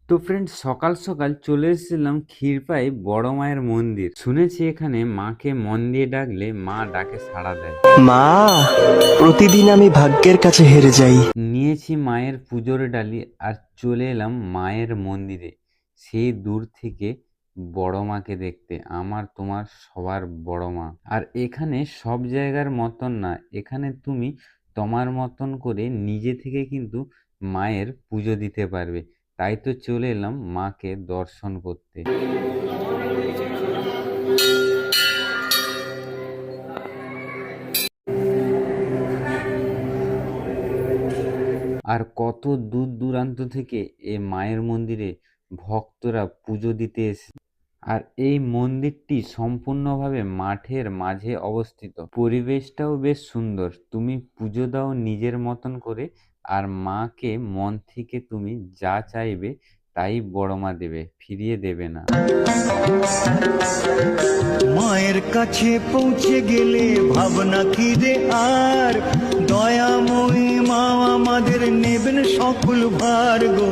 তো ফ্রেন্ড, সকাল সকাল চলে এসেছিলাম ক্ষীরপাই বড় মায়ের মন্দির। শুনেছি এখানে মাকে মন দিয়ে ডাকলে মা ডাকে সাড়া দেয়। মা, প্রতিদিন আমি ভাগ্যের কাছে হেরে যাই। নিয়েছি মায়ের পুজোর ডালি আর চলে এলাম মায়ের মন্দিরে, সেই দূর থেকে বড় মাকে দেখতে। আমার তোমার সবার বড় মা। আর এখানে সব জায়গার মতন না, এখানে তুমি তোমার মতন করে নিজে থেকে কিন্তু মায়ের পুজো দিতে পারবে। তাই তো চলে এলাম মাকে দর্শন করতে। আর কত দূর দূরান্ত থেকে এ মায়ের মন্দিরে ভক্তরা পুজো দিতে এসে। আর এই মন্দিরটি সম্পূর্ণভাবে মাঠের মাঝে অবস্থিত। পরিবেশটাও বেশ সুন্দর। তুমি পুজো দাও নিজের মতন করে, আর মাকে মন থেকে তুমি যা চাইবে তাই বড় মা দেবে, ফিরিয়ে দেবে না। মায়ের কাছে পৌঁছে গেলে ভাবনা কি রে আর, দয়াময়ী মা আমাদের নেবেন সকল ভার গো।